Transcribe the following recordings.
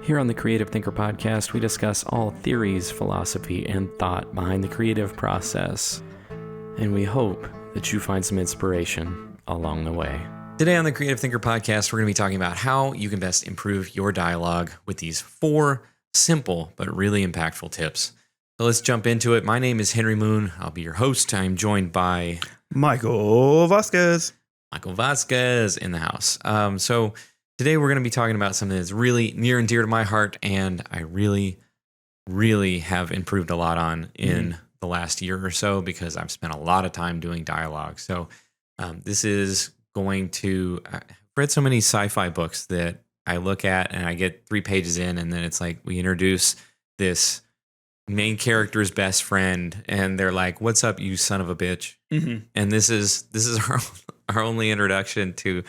Here on the Creative Thinker Podcast, we discuss all theories, philosophy, and thought behind the creative process. And we hope that you find some inspiration along the way. Today on the Creative Thinker Podcast, we're going to be talking about how you can best improve your dialogue with these 4 simple but really impactful tips. So let's jump into it. My name is Henry Moon. I'll be your host. I'm joined by Michael Vasquez. Michael Vasquez in the house. So today we're going to be talking about something that's really near and dear to my heart, and I really have improved a lot on in the last year or so because I've spent a lot of time doing dialogue. So this is going to, I've read so many sci-fi books that I look at and I get 3 pages in, and then it's like we introduce this main character's best friend and they're like, "What's up, you son of a bitch?" Mm-hmm. And this is our only introduction to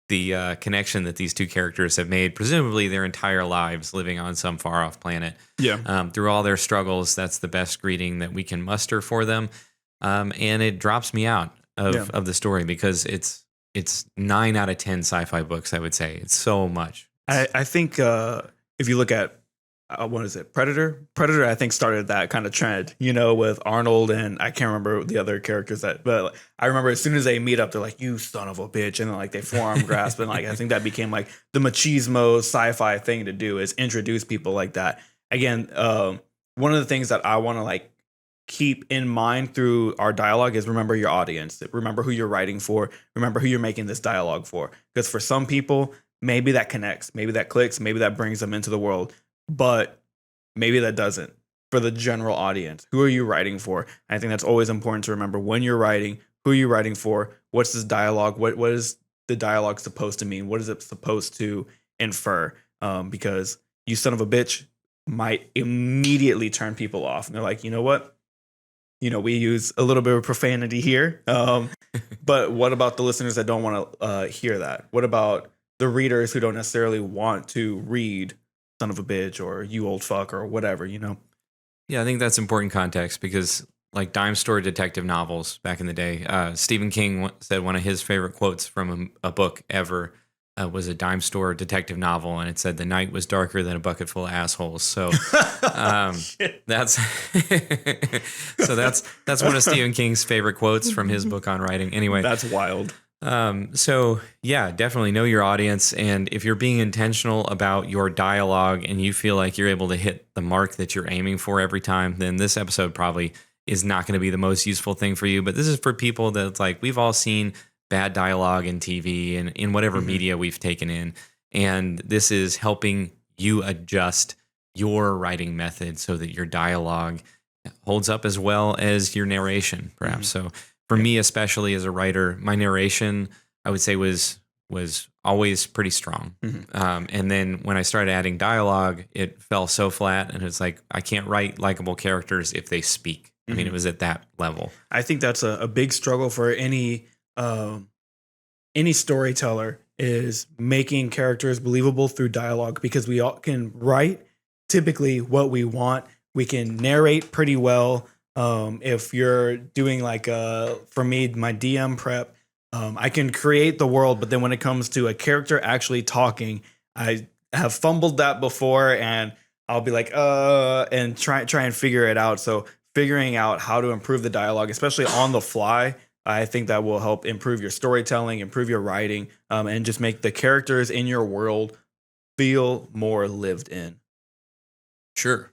the connection that these 2 characters have made, presumably their entire lives living on some far off planet. Yeah. Through all their struggles, that's the best greeting that we can muster for them. And it drops me out of the story because it's 9 out of 10 sci-fi books, I would say. It's so much. I think if you look at what is it? Predator, I think started that kind of trend, with Arnold and I can't remember the other characters but I remember as soon as they meet up, they're like, "You son of a bitch," and then like they forearm grasp, and like I think that became like the machismo sci-fi thing to do is introduce people like that. Again, one of the things that I want to like keep in mind through our dialogue is remember your audience, remember who you're writing for, remember who you're making this dialogue for, because for some people maybe that connects, maybe that clicks, maybe that brings them into the world. But maybe that doesn't for the general audience. Who are you writing for? And I think that's always important to remember when you're writing, who you're writing for, what's this dialogue, what is the dialogue supposed to mean? What is it supposed to infer? Because you son of a bitch might immediately turn people off. And they're like, you know what? We use a little bit of profanity here. But what about the listeners that don't want to hear that? What about the readers who don't necessarily want to read son of a bitch or you old fuck or whatever, Yeah, I think that's important context because like dime store detective novels back in the day, Stephen King said one of his favorite quotes from a book ever was a dime store detective novel, and it said the night was darker than a bucket full of assholes. So that's that's one of Stephen King's favorite quotes from his book on writing. Anyway, that's wild. So yeah, definitely know your audience. And if you're being intentional about your dialogue and you feel like you're able to hit the mark that you're aiming for every time, then this episode probably is not going to be the most useful thing for you. But this is for people that's like, we've all seen bad dialogue in TV and in whatever media we've taken in. And this is helping you adjust your writing method so that your dialogue holds up as well as your narration, perhaps. So for me, especially as a writer, my narration, I would say, was always pretty strong. And then when I started adding dialogue, it fell so flat. And it's like, I can't write likable characters if they speak. I mean, it was at that level. I think that's a big struggle for any storyteller is making characters believable through dialogue, because we all can write typically what we want. We can narrate pretty well. If you're doing like, for me, my DM prep, I can create the world, but then when it comes to a character actually talking, I have fumbled that before, and I'll be like, and try and figure it out. So figuring out how to improve the dialogue, especially on the fly, I think that will help improve your storytelling, improve your writing, and just make the characters in your world feel more lived in. Sure.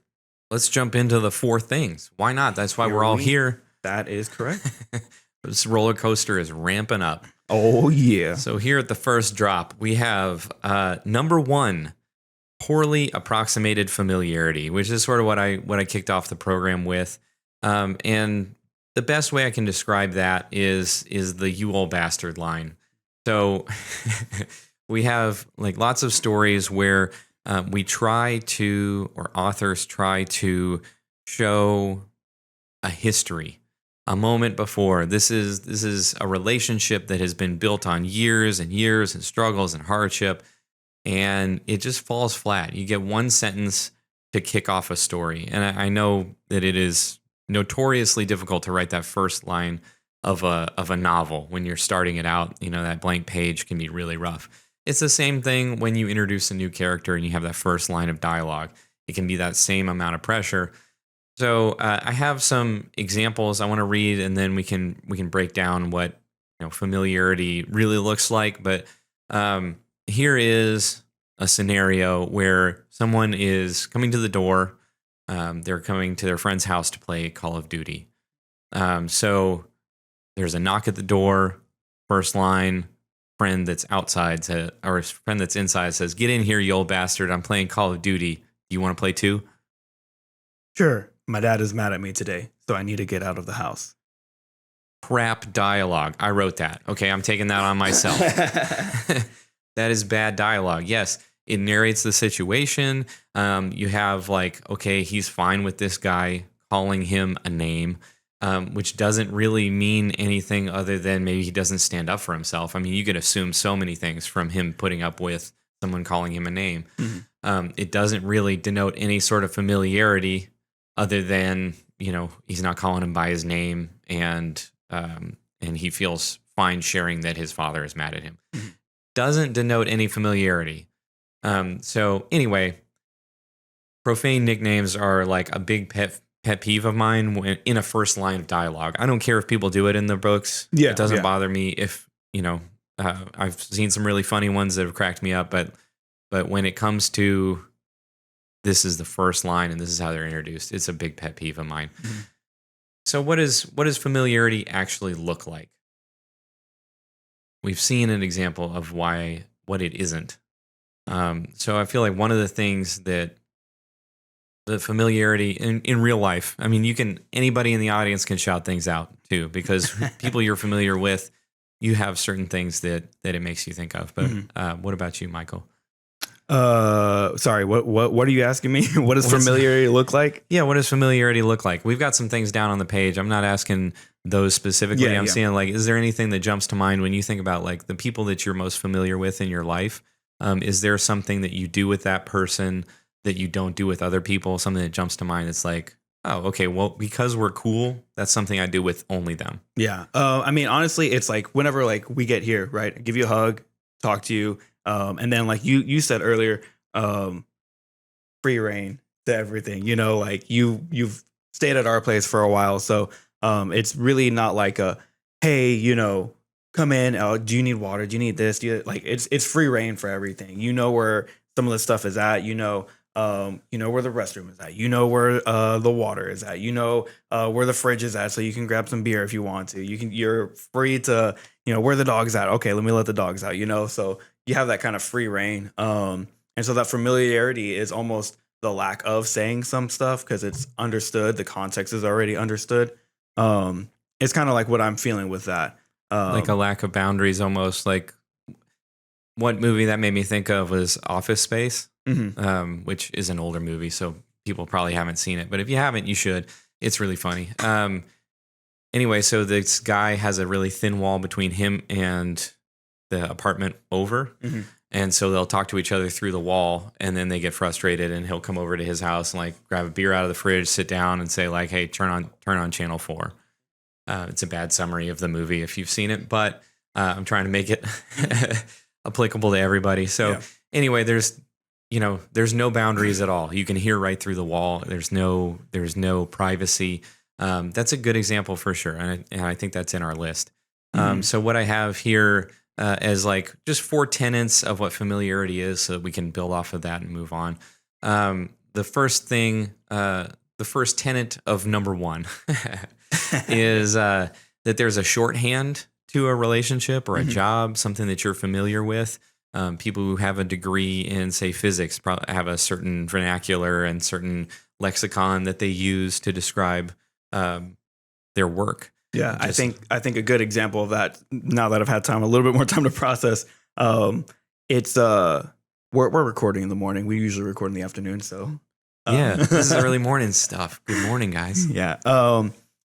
Let's jump into the 4 things. Why not? That's why we're all here. That is correct. This roller coaster is ramping up. Oh, yeah. So here at the first drop, we have number 1, poorly approximated familiarity, which is sort of what I kicked off the program with. And the best way I can describe that is the "you old bastard" line. So we have like lots of stories where we try to, or authors try to show a history, a moment before. This is a relationship that has been built on years and years and struggles and hardship, and it just falls flat. You get one sentence to kick off a story, and I know that it is notoriously difficult to write that first line of a novel when you're starting it out. That blank page can be really rough. it's the same thing when you introduce a new character and you have that first line of dialogue. It can be that same amount of pressure. So I have some examples I want to read, and then we can break down what familiarity really looks like. But here is a scenario where someone is coming to the door. They're coming to their friend's house to play Call of Duty. So there's a knock at the door. First line, friend that's outside or friend that's inside says, "Get in here, you old bastard! I'm playing Call of Duty. Do you want to play too?" Sure. My dad is mad at me today, so I need to get out of the house. Crap dialogue. I wrote that. Okay, I'm taking that on myself. That is bad dialogue. Yes, it narrates the situation. You have okay, he's fine with this guy calling him a name, which doesn't really mean anything other than maybe he doesn't stand up for himself. I mean, you could assume so many things from him putting up with someone calling him a name. Mm-hmm. It doesn't really denote any sort of familiarity other than, he's not calling him by his name, and he feels fine sharing that his father is mad at him. Mm-hmm. Doesn't denote any familiarity. So anyway, profane nicknames are like a big pet peeve of mine when in a first line of dialogue. I don't care if people do it in the books. Yeah, it doesn't bother me if, I've seen some really funny ones that have cracked me up, but when it comes to this is the first line and this is how they're introduced, it's a big pet peeve of mine. Mm-hmm. So what does familiarity actually look like? We've seen an example of what it isn't. So I feel like one of the things that the familiarity in real life, I mean, anybody in the audience can shout things out too, because people you're familiar with, you have certain things that it makes you think of. But mm-hmm. What about you, Michael? Sorry, what are you asking me? What does familiarity look like? Yeah, what does familiarity look like? We've got some things down on the page. I'm not asking those specifically. I'm saying is there anything that jumps to mind when you think about the people that you're most familiar with in your life? Is there something that you do with that person that you don't do with other people? Something that jumps to mind that's like, oh, okay, well, because we're cool, that's something I do with only them. Yeah. I mean, honestly, it's whenever we get here, right? I give you a hug, talk to you. And then you said earlier, free reign to everything, you've stayed at our place for a while. So, it's really not hey, come in. Do you need water? Do you need this? It's free reign for everything. Where some of the stuff is at, where the restroom is at, where, the water is at, where the fridge is at. So you can grab some beer if you want to, you're free to, where the dog's at. Okay. Let me let the dogs out, so you have that kind of free reign. And so that familiarity is almost the lack of saying some stuff because it's understood. The context is already understood. It's kind of like what I'm feeling with that. Like a lack of boundaries almost. Like what movie that made me think of was Office Space, mm-hmm. Which is an older movie, so people probably haven't seen it. But if you haven't, you should. It's really funny. Anyway, so this guy has a really thin wall between him and the apartment over. Mm-hmm. And so they'll talk to each other through the wall, and then they get frustrated, and he'll come over to his house and grab a beer out of the fridge, sit down and say hey, turn on channel 4. It's a bad summary of the movie if you've seen it, but I'm trying to make it applicable to everybody. So anyway, there's no boundaries at all. You can hear right through the wall. There's no privacy. That's a good example for sure. And I think that's in our list. Mm-hmm. So what I have here as just 4 tenets of what familiarity is, so that we can build off of that and move on. The first tenet of number 1 is that there's a shorthand to a relationship or a mm-hmm. job, something that you're familiar with. People who have a degree in, say, physics probably have a certain vernacular and certain lexicon that they use to describe their work. Yeah, I think a good example of that, now that I've had a little bit more time to process, it's we're recording in the morning. We usually record in the afternoon, so this is early morning stuff. Good morning, guys. Yeah.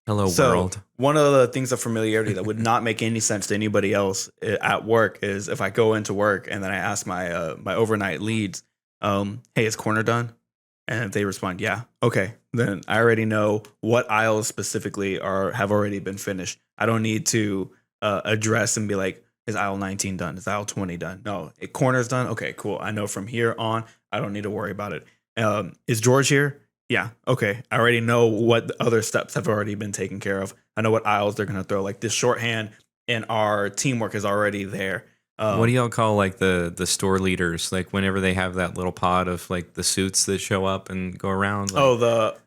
Hello, world. One of the things of familiarity that would not make any sense to anybody else at work is if I go into work and then I ask my my overnight leads, hey, is corner done? And if they respond, yeah, okay, then I already know what aisles specifically have already been finished. I don't need to address and be like, is aisle 19 done? Is aisle 20 done? No, corner's done. Okay, cool. I know from here on, I don't need to worry about it. Is George here? Yeah. Okay. I already know what other steps have already been taken care of. I know what aisles they're going to throw. Like this shorthand and our teamwork is already there. What do y'all call like the store leaders? Like whenever they have that little pod of like the suits that show up and go around. Like,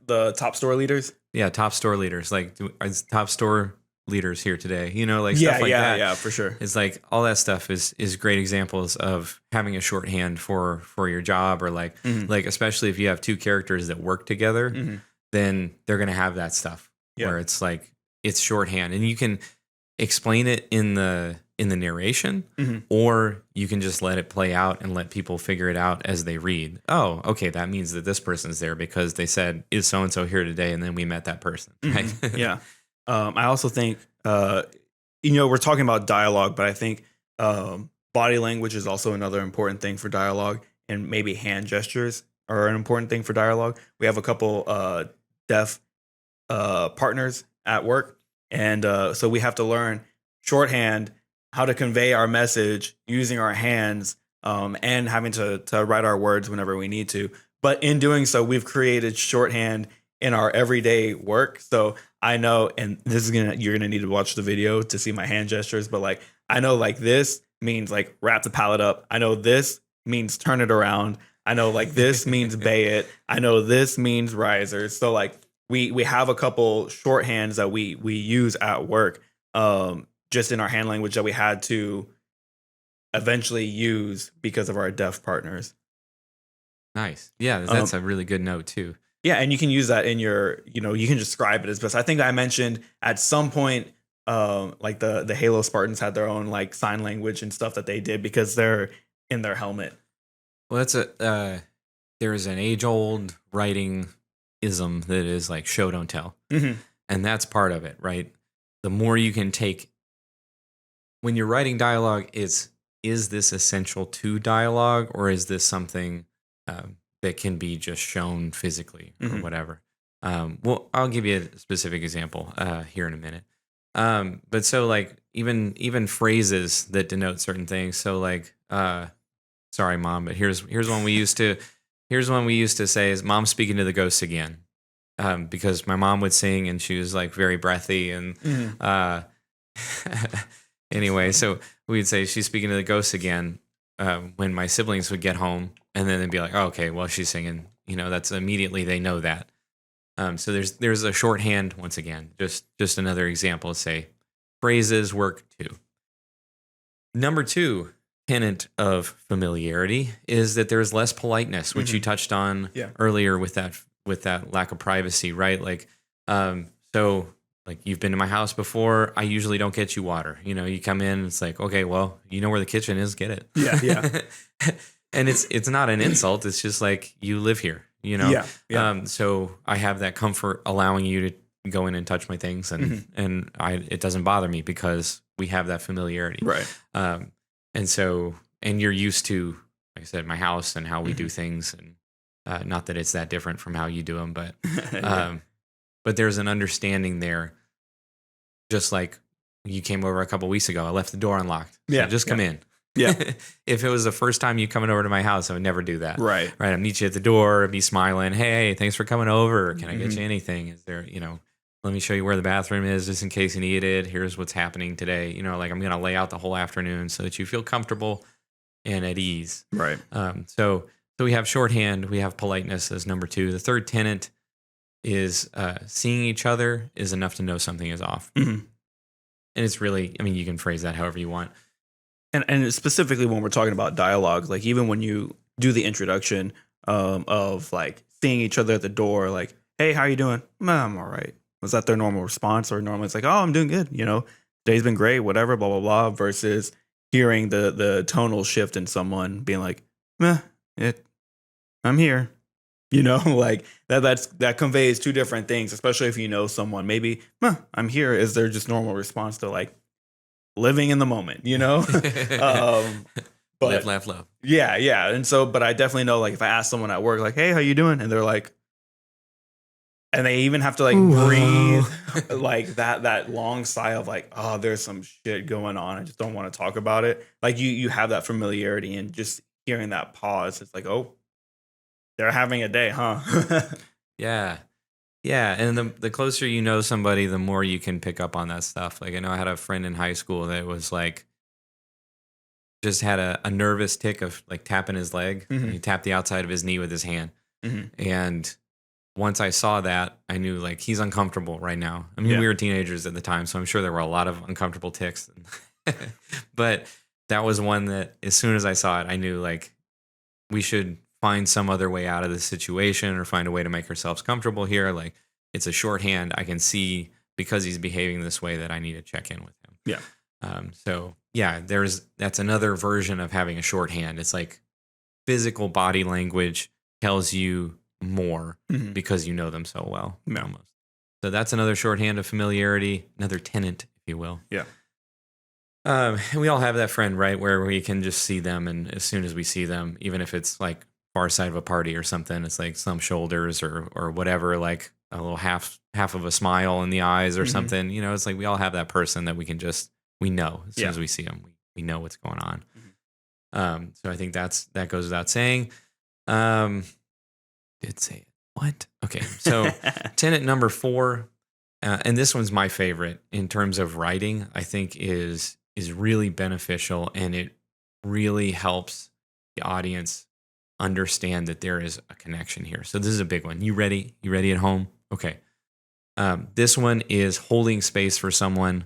the top store leaders. yeah, top store leaders. Like is top store leaders here today. You know, like stuff like that. Yeah, for sure. It's like all that stuff is great examples of having a shorthand for your job, or like like especially if you have two characters that work together, then they're gonna have that stuff where it's like it's shorthand, and you can explain it in the narration, or you can just let it play out and let people figure it out as they read. Oh, okay, that means that this person's there because they said, is so and so here today, and then we met that person, right? Yeah. I also think, we're talking about dialogue, but I think body language is also another important thing for dialogue, and maybe hand gestures are an important thing for dialogue. We have a couple deaf partners at work, and so we have to learn shorthand, how to convey our message using our hands, and having to write our words whenever we need to. But in doing so, we've created shorthand in our everyday work. So I know, and you're gonna need to watch the video to see my hand gestures, but like I know like this means like wrap the pallet up. I know this means turn it around. I know like this means bay it. I know this means risers. So like we have a couple shorthands that we use at work, just in our hand language, that we had to eventually use because of our deaf partners. Nice. Yeah, that's a really good note too. Yeah, and you can use that in your, you can describe it as best. I think I mentioned at some point, like the Halo Spartans had their own like sign language and stuff that they did because they're in their helmet. Well, there is an age-old writing ism that is like show don't tell, and that's part of it, right? The more you can take when you're writing dialogue, is this essential to dialogue, or is this something that can be just shown physically or whatever? Well, I'll give you a specific example here in a minute. But so like even phrases that denote certain things. So like, sorry, Mom, but here's one we used to say is Mom's speaking to the ghosts again. Because my mom would sing and she was like very breathy and anyway, so we'd say she's speaking to the ghosts again when my siblings would get home, and then they'd be like, oh, okay, well, she's singing. That's immediately they know that. So there's a shorthand once again, just another example to say phrases work too. Number 2 tenet of familiarity is that there's less politeness, which you touched on earlier with that lack of privacy, right? Like, so like you've been to my house before. I usually don't get you water. You come in, it's like, okay, well, you know where the kitchen is, get it. Yeah. And it's not an insult. It's just like you live here, Yeah. So I have that comfort allowing you to go in and touch my things, and it doesn't bother me because we have that familiarity, right? And you're used to, like I said, my house and how we do things, and not that it's that different from how you do them, but but there's an understanding there. Just like you came over a couple weeks ago, I left the door unlocked. So just come in. Yeah. If it was the first time you coming over to my house, I would never do that. Right. I'd meet you at the door, be smiling. Hey, thanks for coming over. Can I get you anything? Is there, let me show you where the bathroom is just in case you need it. Here's what's happening today. Like I'm going to lay out the whole afternoon so that you feel comfortable and at ease. Right. So we have shorthand, we have politeness as number 2. The third tenet is seeing each other is enough to know something is off. And it's really, you can phrase that however you want. And specifically when we're talking about dialogue, like even when you do the introduction of like seeing each other at the door, like, hey, how you doing? I'm all right. Was that their normal response? Or normally it's like, oh, I'm doing good. Today's been great, whatever, blah, blah, blah, versus hearing the tonal shift in someone being like, I'm here. Like that conveys 2 different things, especially if you know someone. Maybe, I'm here is their just normal response to like living in the moment, but live, laugh, love. Yeah. And so, but I definitely know, like, if I ask someone at work, like, hey, how you doing? And they're like, And they even have to like breathe like that long sigh of like, oh, there's some shit going on. I just don't want to talk about it. Like you have that familiarity, and just hearing that pause, it's like, oh, they're having a day, huh? Yeah. Yeah. And the closer you know somebody, the more you can pick up on that stuff. Like I know I had a friend in high school that was like, just had a nervous tick of like tapping his leg. Mhm. He tapped the outside of his knee with his hand. Mhm. And once I saw that, I knew like he's uncomfortable right now. I mean, we were teenagers at the time, so I'm sure there were a lot of uncomfortable ticks. But that was one that as soon as I saw it, I knew like we should find some other way out of the situation or find a way to make ourselves comfortable here. Like it's a shorthand. I can see because he's behaving this way that I need to check in with him. Yeah. So yeah, that's another version of having a shorthand. It's like physical body language tells you more because you know them so well. Yeah. Almost. So that's another shorthand of familiarity, another tenant, if you will. Yeah. And we all have that friend, right, where we can just see them, and as soon as we see them, even if it's like far side of a party or something, it's like some shoulders or whatever, like a little half of a smile in the eyes or something. You know, it's like we all have that person that we know as soon as we see them, we know what's going on. So I think that goes without saying. Did say it. What? Okay. So tenet number 4, and this one's my favorite in terms of writing, I think is really beneficial, and it really helps the audience understand that there is a connection here. So this is a big one. You ready? You ready at home? Okay. This one is holding space for someone,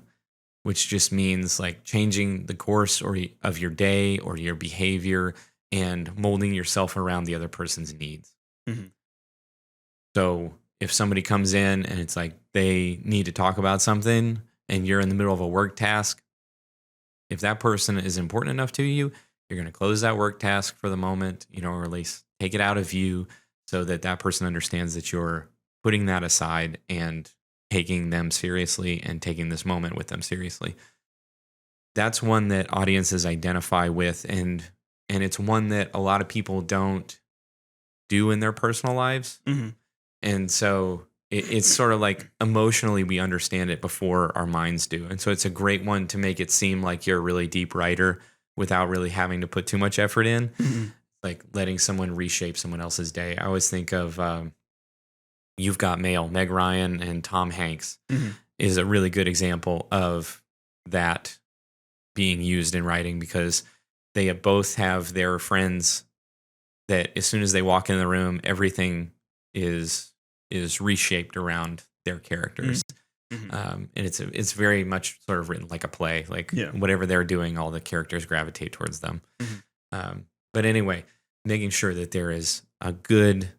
which just means like changing the course of your day or your behavior and molding yourself around the other person's needs. Mm-hmm. So if somebody comes in and it's like they need to talk about something and you're in the middle of a work task, if that person is important enough to you, you're going to close that work task for the moment, or at least take it out of view so that person understands that you're putting that aside and taking them seriously and taking this moment with them seriously. That's one that audiences identify with, and it's one that a lot of people don't do in their personal lives. Mm-hmm. And so it's sort of like emotionally we understand it before our minds do. And so it's a great one to make it seem like you're a really deep writer without really having to put too much effort in, like letting someone reshape someone else's day. I always think of You've Got Mail, Meg Ryan and Tom Hanks is a really good example of that being used in writing, because they both have their friends that as soon as they walk in the room, everything is reshaped around their characters. And it's very much sort of written like a play, like whatever they're doing, all the characters gravitate towards them. But anyway, making sure that there is a good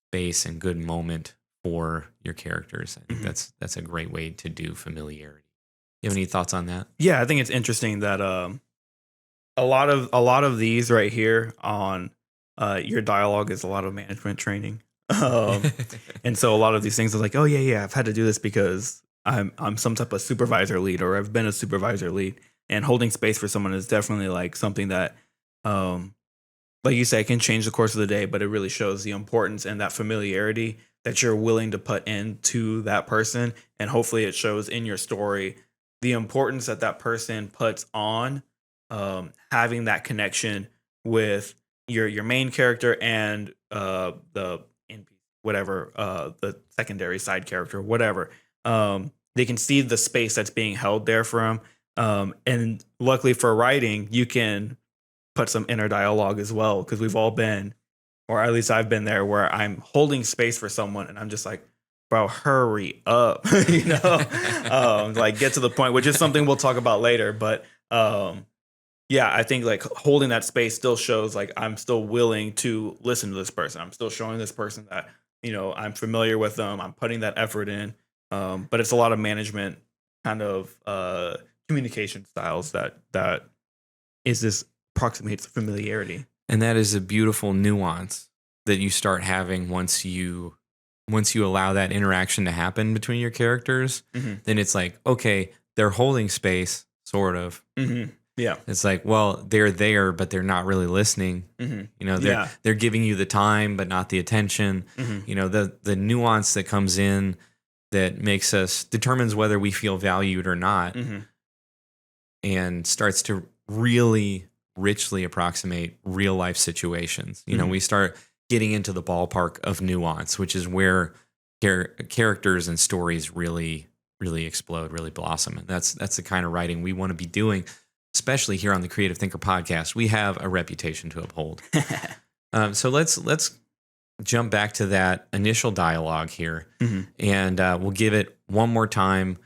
space and good moment for your characters. I think that's a great way to do familiarity. You have any thoughts on that? Yeah, I think it's interesting that a lot of these right here on your dialogue is a lot of management training. And so a lot of these things are like, oh yeah, I've had to do this because I'm some type of supervisor lead, or I've been a supervisor lead, and holding space for someone is definitely like something that, like you say, can change the course of the day, but it really shows the importance and that familiarity that you're willing to put into that person. And hopefully it shows in your story the importance that person puts on having that connection with your main character and the secondary side character, whatever. They can see the space that's being held there for them. And luckily for writing, you can put some inner dialogue as well, because we've all been, or at least I've been there, where I'm holding space for someone and I'm just like, bro, hurry up, like get to the point, which is something we'll talk about later. But yeah, I think like holding that space still shows like I'm still willing to listen to this person. I'm still showing this person that, I'm familiar with them. I'm putting that effort in. But it's a lot of management kind of communication styles that is this approximates familiarity. And that is a beautiful nuance that you start having once you allow that interaction to happen between your characters. Then it's like, okay, they're holding space, sort of. Yeah. It's like, well, they're there, but they're not really listening. Mhm. You know, Yeah. they're giving you the time, but not the attention. Mhm. You know, the nuance that comes in that makes us determines whether we feel valued or not, Mhm. and starts to really richly approximate real life situations. You know, Mhm. we start getting into the ballpark of nuance, which is where characters and stories really explode, really blossom. And that's the kind of writing we want to be doing, especially here on the Creative Thinker podcast. We have a reputation to uphold. So let's jump back to that initial dialogue here, Mhm. and we'll give it one more time,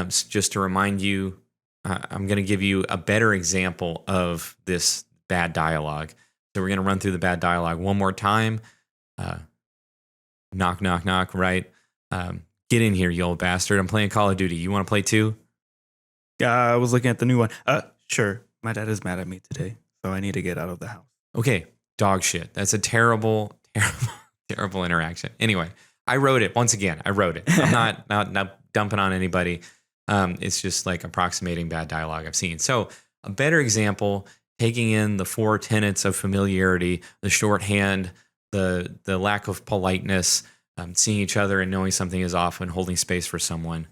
just to remind you. I'm going to give you a better example of this bad dialogue. So we're going to run through the bad dialogue one more time. Uh, knock, knock, knock. Right. Get in here, you old bastard. I'm playing Call of Duty. You want to play too? I was looking at the new one. Sure. My dad is mad at me today, so I need to get out of the house. Okay. Dog shit. That's a terrible, terrible, terrible interaction. Anyway, I wrote it once again. I wrote it. I'm not dumping on anybody. It's just like approximating bad dialogue I've seen. So a better example, taking in the 4 tenets of familiarity, the shorthand, the lack of politeness, seeing each other and knowing something is off and holding space for someone.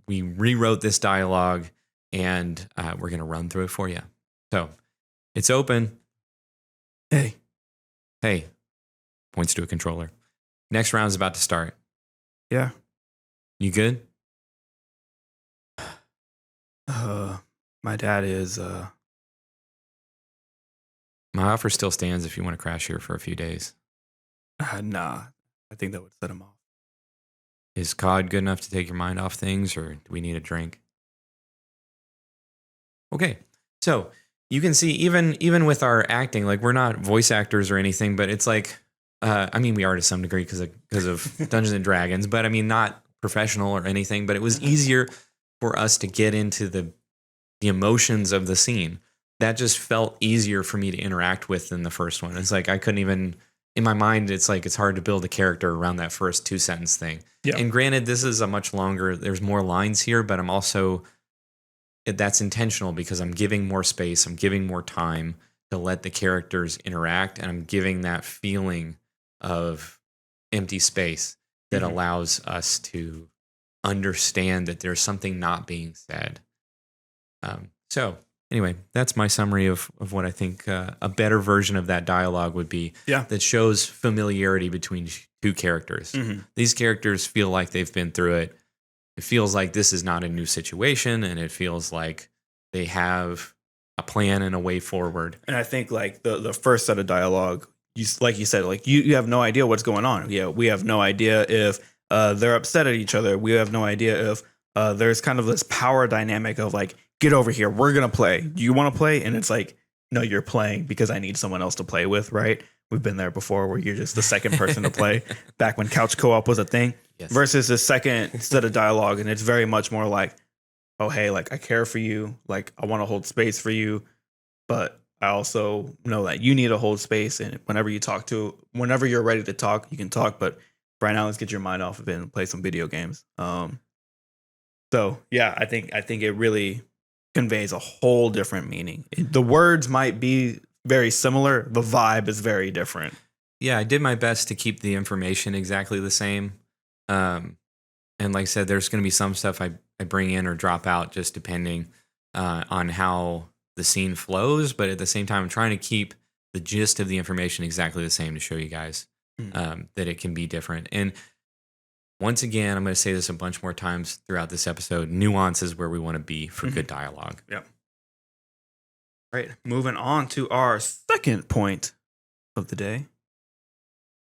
We rewrote this dialogue, and we're going to run through it for you. So it's open. Hey, points to a controller. Next round is about to start. Yeah. You good? My dad is My offer still stands if you want to crash here for a few days. nah. I think that would set him off. Is COD good enough to take your mind off things, or do we need a drink? Okay. So you can see even with our acting, like we're not voice actors or anything, but it's like, I mean, we are to some degree because of Dungeons and Dragons, but I mean, not professional or anything, but it was easier for us to get into the emotions of the scene. That just felt easier for me to interact with than the first one. It's like I couldn't even, in my mind, it's like it's hard to build a character around that first 2-sentence thing. Yeah. And granted, this is a much longer, there's more lines here, but I'm also, that's intentional because I'm giving more space, I'm giving more time to let the characters interact, and I'm giving that feeling of empty space that allows us to understand that there's something not being said. So anyway, that's my summary of what I think a better version of that dialogue would be. Yeah. That shows familiarity between two characters. Mm-hmm. These characters feel like they've been through it. It feels like this is not a new situation, and it feels like they have a plan and a way forward. And I think like the first set of dialogue, like you said, like you have no idea what's going on. Yeah, we have no idea if they're upset at each other. We have no idea if there's kind of this power dynamic of like, get over here, we're gonna play. Do you want to play? And it's like, no, you're playing because I need someone else to play with, right? We've been there before where you're just the second person to play back when couch co-op was a thing. Yes. Versus the second set of dialogue, and it's very much more like, oh hey, like I care for you, like I want to hold space for you, but I also know that you need to hold space, and whenever you're ready to talk, you can talk, but right now let's get your mind off of it and play some video games. So yeah, I think it really conveys a whole different meaning. The words might be very similar, the vibe is very different. Yeah, I did my best to keep the information exactly the same. And like I said, there's going to be some stuff I bring in or drop out just depending on how the scene flows. But at the same time, I'm trying to keep the gist of the information exactly the same to show you guys that it can be different. And once again, I'm going to say this a bunch more times throughout this episode. Nuance is where we want to be for good dialogue. Yep. Right. Moving on to our second point of the day.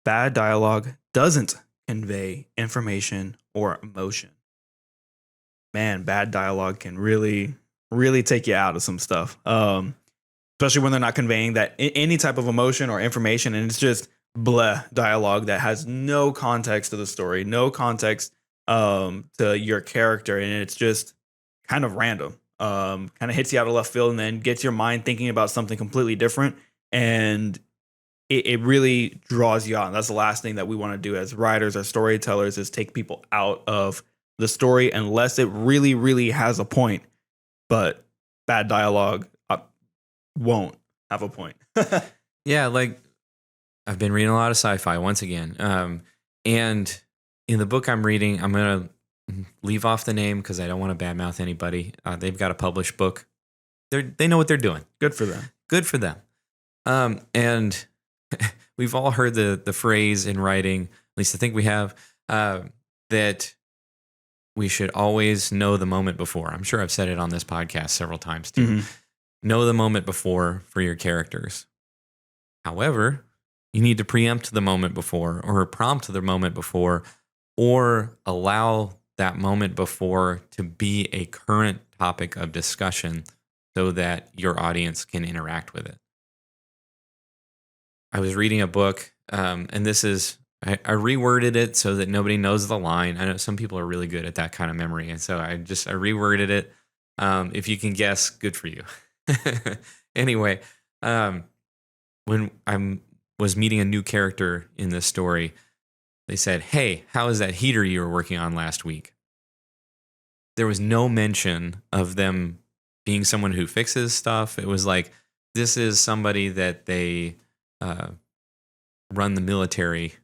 Bad dialogue doesn't convey information or emotion. Man, bad dialogue can really, really take you out of some stuff. Especially when they're not conveying that any type of emotion or information, and it's just blah dialogue that has no context to the story, no context to your character, and it's just kind of random. Kind of hits you out of left field and then gets your mind thinking about something completely different, and it really draws you out. And that's the last thing that we want to do as writers or storytellers, is take people out of the story unless it really, really has a point. But bad dialogue won't have a point. Yeah, like I've been reading a lot of sci-fi once again. And in the book I'm reading, I'm going to leave off the name because I don't want to badmouth anybody. They've got a published book. They know what they're doing. Good for them. Good for them. And we've all heard the phrase in writing, at least I think we have, that we should always know the moment before. I'm sure I've said it on this podcast several times too. Mm-hmm. Know the moment before for your characters. However, you need to preempt the moment before or prompt the moment before or allow that moment before to be a current topic of discussion so that your audience can interact with it. I was reading a book, and this is, I reworded it so that nobody knows the line. I know some people are really good at that kind of memory, and so I reworded it. If you can guess, good for you. Anyway, when I was meeting a new character in this story, they said, "Hey, how is that heater you were working on last week?" There was no mention of them being someone who fixes stuff. It was like, this is somebody that they run the military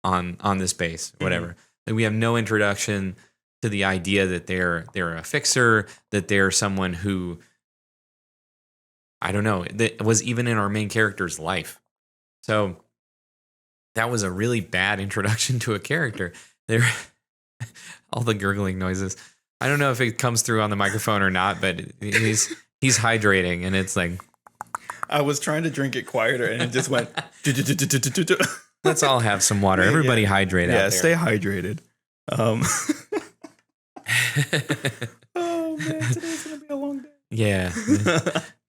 on this base, whatever. Mm-hmm. Like, we have no introduction to the idea that they're a fixer, that they're someone who, I don't know, that was even in our main character's life. So that was a really bad introduction to a character. There, all the gurgling noises. I don't know if it comes through on the microphone or not, but he's hydrating, and it's like, I was trying to drink it quieter, and it just went. Let's all have some water. Everybody hydrate out there. Yeah, stay hydrated. Oh man, today's gonna be a long day. Yeah.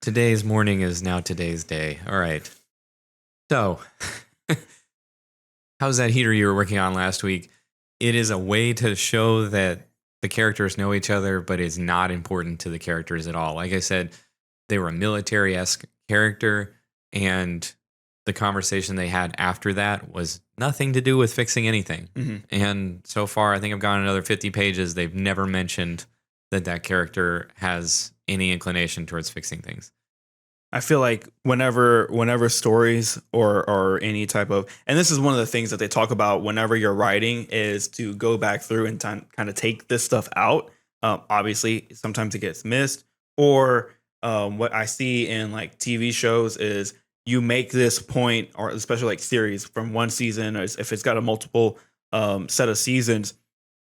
Today's morning is now today's day. All right. So, how's that heater you were working on last week? It is a way to show that the characters know each other, but it's not important to the characters at all. Like I said, they were a military-esque character, and the conversation they had after that was nothing to do with fixing anything. Mm-hmm. And so far, I think I've gone another 50 pages. They've never mentioned that character has any inclination towards fixing things. I feel like whenever stories or any type of, and this is one of the things that they talk about whenever you're writing, is to go back through and kind of take this stuff out. Obviously, sometimes it gets missed, or what I see in like TV shows is you make this point, or especially like series from one season, or if it's got a multiple set of seasons,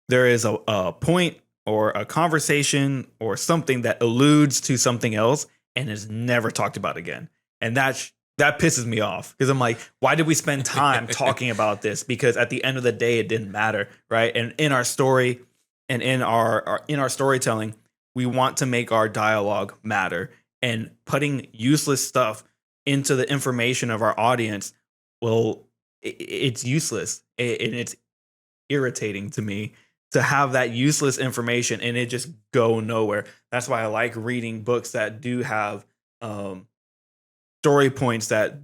there is a point or a conversation or something that alludes to something else and is never talked about again. And that pisses me off, because I'm like, why did we spend time talking about this? Because at the end of the day, it didn't matter, right? And in our story and in our storytelling, we want to make our dialogue matter. And putting useless stuff into the information of our audience, well, it's useless. And it's irritating to me to have that useless information and it just go nowhere. That's why I like reading books that do have story points that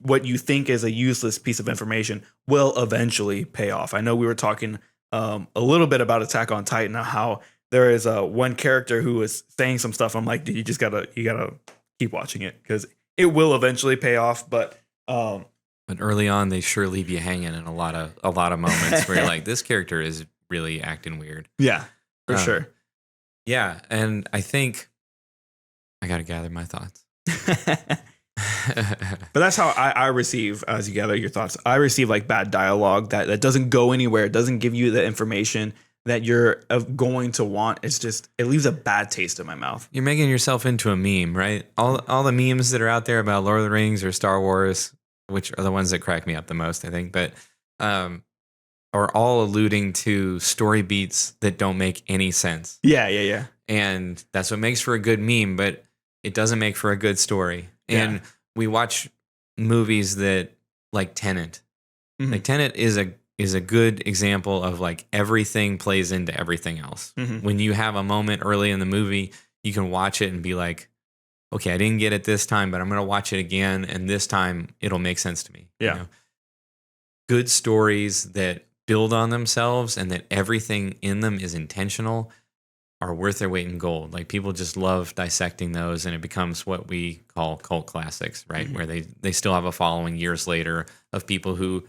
what you think is a useless piece of information will eventually pay off. I know we were talking a little bit about Attack on Titan, how there is one character who is saying some stuff. I'm like, dude, you gotta keep watching it, because it will eventually pay off. But early on, they sure leave you hanging in a lot of moments where you're like, this character is really acting weird. Yeah, for sure. Yeah, and I think I got to gather my thoughts. But that's how I receive, as you gather your thoughts, I receive like bad dialogue that doesn't go anywhere. It doesn't give you the information that you're going to want. It's just, it leaves a bad taste in my mouth. You're making yourself into a meme, right? All the memes that are out there about Lord of the Rings or Star Wars, which are the ones that crack me up the most, I think, but are all alluding to story beats that don't make any sense. Yeah. And that's what makes for a good meme, but it doesn't make for a good story. Yeah. And we watch movies that, like Tenet. Mm-hmm. Like Tenet is a good example of like everything plays into everything else. Mm-hmm. When you have a moment early in the movie, you can watch it and be like, okay, I didn't get it this time, but I'm going to watch it again, and this time it'll make sense to me. Yeah. You know? Good stories that build on themselves and that everything in them is intentional are worth their weight in gold. Like people just love dissecting those, and it becomes what we call cult classics, right? Where they still have a following years later of people who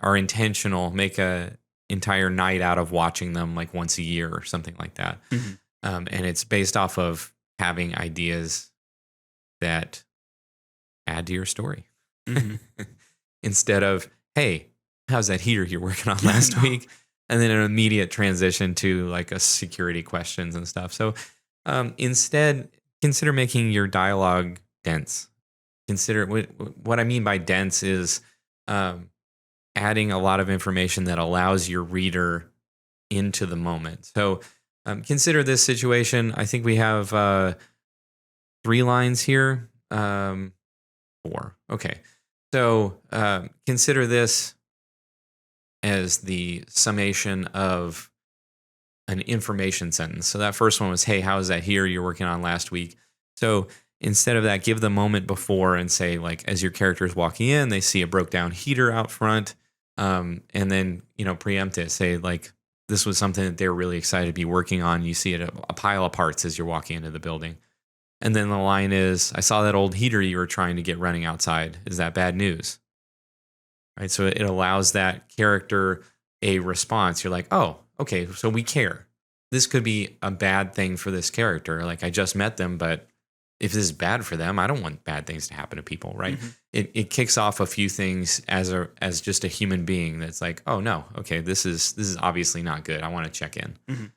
are intentional, make a entire night out of watching them like once a year or something like that. And it's based off of having ideas that add to your story instead of, hey, how's that heater you're working on last week? And then an immediate transition to like a security questions and stuff. So instead, consider making your dialogue dense. Consider what I mean by dense is adding a lot of information that allows your reader into the moment. So consider this situation. I think we have 3 lines here. 4. Okay. So consider this as the summation of an information sentence. So that first one was, hey, how is that here you're working on last week? So instead of that, give the moment before and say, like, as your character is walking in, they see a broke down heater out front. And then, preempt it, say, like, this was something that they're really excited to be working on. You see it, a pile of parts as you're walking into the building. And then the line is, I saw that old heater you were trying to get running outside. Is that bad news? Right. So it allows that character a response. You're like, oh, okay, so we care. This could be a bad thing for this character. Like, I just met them, but if this is bad for them, I don't want bad things to happen to people, right? It kicks off a few things as just a human being that's like, oh no, okay, this is obviously not good. I want to check in.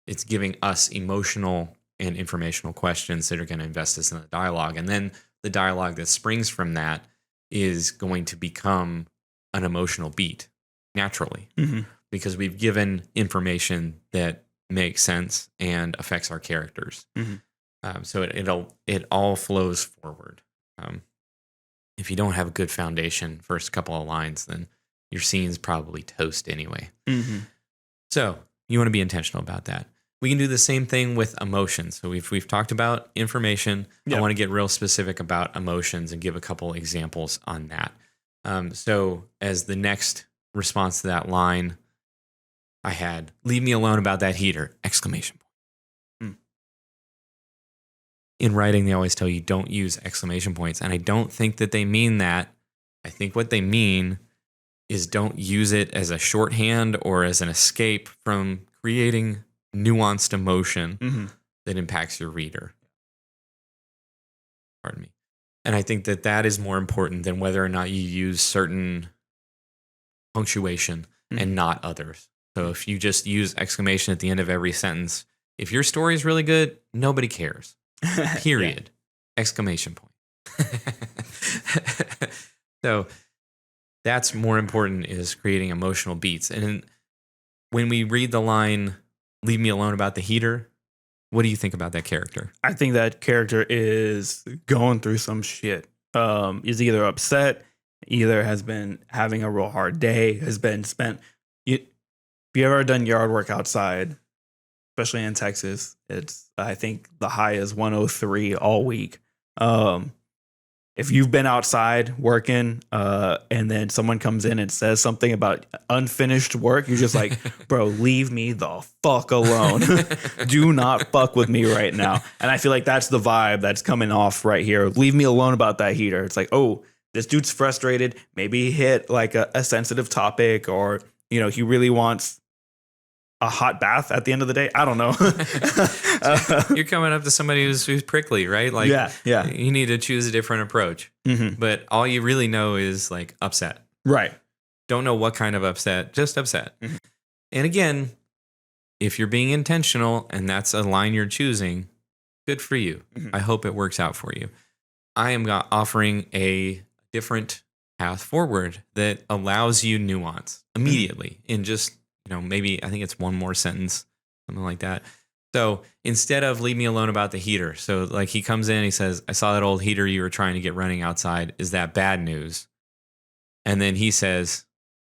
It's giving us emotional and informational questions that are going to invest us in the dialogue. And then the dialogue that springs from that is going to become an emotional beat naturally because we've given information that makes sense and affects our characters. So it all flows forward. If you don't have a good foundation, first couple of lines, then your scene's probably toast anyway. So you want to be intentional about that. We can do the same thing with emotions. So we've talked about information. I want to get real specific about emotions and give a couple examples on that. So as the next response to that line, I had, leave me alone about that heater, exclamation point. In writing, they always tell you don't use exclamation points. And I don't think that they mean that. I think what they mean is don't use it as a shorthand or as an escape from creating nuanced emotion that impacts your reader. Pardon me. And I think that is more important than whether or not you use certain punctuation and not others. So if you just use exclamation at the end of every sentence, if your story is really good, nobody cares. Period. Exclamation point. So that's more important, is creating emotional beats. And when we read the line, leave me alone about the heater, what do you think about that character? I think that character is going through some shit. Is either upset, either has been having a real hard day, has been spent. If you ever done yard work outside, especially in Texas, I think the high is 103 all week. If you've been outside working and then someone comes in and says something about unfinished work, you're just like, bro, leave me the fuck alone. Do not fuck with me right now. And I feel like that's the vibe that's coming off right here. Leave me alone about that heater. It's like, oh, this dude's frustrated. Maybe he hit like a sensitive topic, or, he really wants a hot bath at the end of the day. I don't know. You're coming up to somebody who's prickly, right? Like, yeah. You need to choose a different approach. But all you really know is like upset. Right. Don't know what kind of upset, just upset. And again, if you're being intentional and that's a line you're choosing, good for you. I hope it works out for you. I am offering a different path forward that allows you nuance immediately in just, maybe I think it's one more sentence, something like that. So instead of leave me alone about the heater. So like he comes in, he says, I saw that old heater you were trying to get running outside. Is that bad news? And then he says,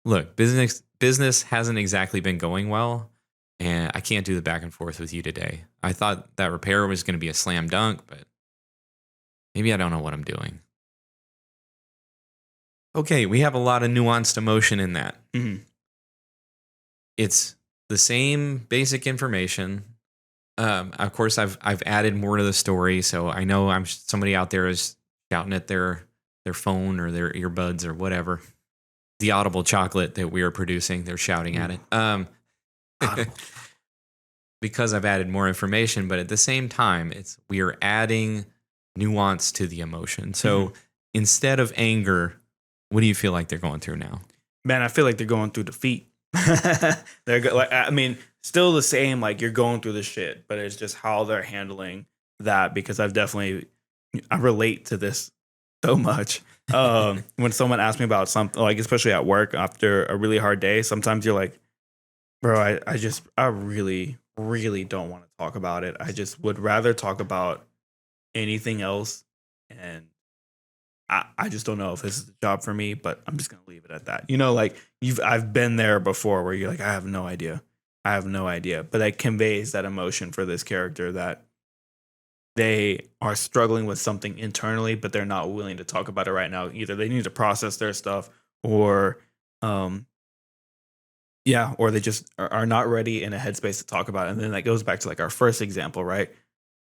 look, business hasn't exactly been going well, and I can't do the back and forth with you today. I thought that repair was going to be a slam dunk, but maybe I don't know what I'm doing. Okay, we have a lot of nuanced emotion in that. It's the same basic information, Of course, I've added more to the story, so I know somebody out there is shouting at their phone or their earbuds or whatever. The audible chocolate that we are producing, they're shouting at it. Because I've added more information, but at the same time, we are adding nuance to the emotion. So instead of anger, what do you feel like they're going through now? Man, I feel like they're going through defeat. Still the same, like you're going through the shit, but it's just how they're handling that, because I relate to this so much. When someone asks me about something, like especially at work after a really hard day, sometimes you're like, bro, I really, really don't want to talk about it. I just would rather talk about anything else. And I just don't know if this is the job for me, but I'm just going to leave it at that. I've been there before where you're like, I have no idea. But that conveys that emotion for this character, that they are struggling with something internally, but they're not willing to talk about it right now. Either they need to process their stuff, or or they just are not ready in a headspace to talk about it. And then that goes back to like our first example, right?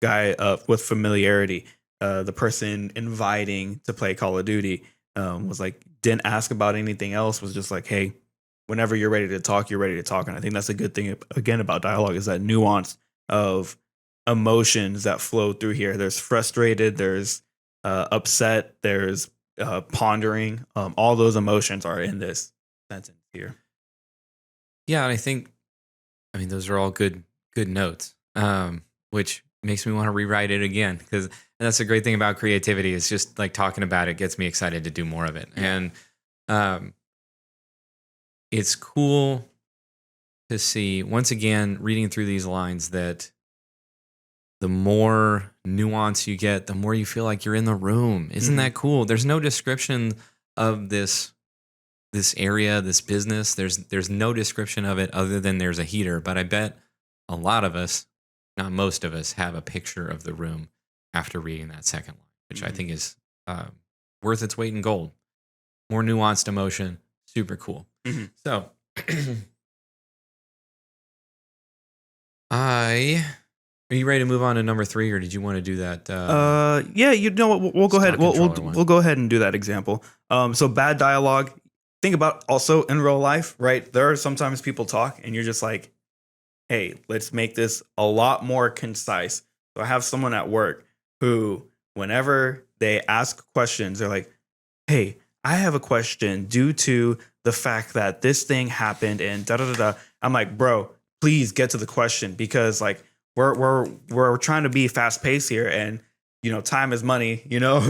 Guy with familiarity, the person inviting to play Call of Duty was like, didn't ask about anything else, was just like, hey, whenever you're ready to talk, you're ready to talk. And I think that's a good thing, again, about dialogue, is that nuance of emotions that flow through here. There's frustrated, there's upset, there's pondering. All those emotions are in this sentence here. Yeah, and I mean, those are all good notes, which makes me want to rewrite it again, because that's a great thing about creativity. It's just like talking about it gets me excited to do more of it. Yeah. And it's cool to see, once again, reading through these lines, that the more nuance you get, the more you feel like you're in the room. Isn't that cool? There's no description of this area, this business. There's no description of it other than there's a heater. But I bet a lot of us, not most of us, have a picture of the room after reading that second line, which I think is worth its weight in gold. More nuanced emotion, super cool. So, are you ready to move on to number 3, or did you want to do that? Yeah, you know what? We'll go ahead. We'll go ahead and do that example. So bad dialogue. Think about also in real life, right? There are sometimes people talk and you're just like, hey, let's make this a lot more concise. So I have someone at work who, whenever they ask questions, they're like, hey, I have a question due to the fact that this thing happened and da da da da. I'm like, bro, please get to the question, because like we're trying to be fast paced here, and time is money,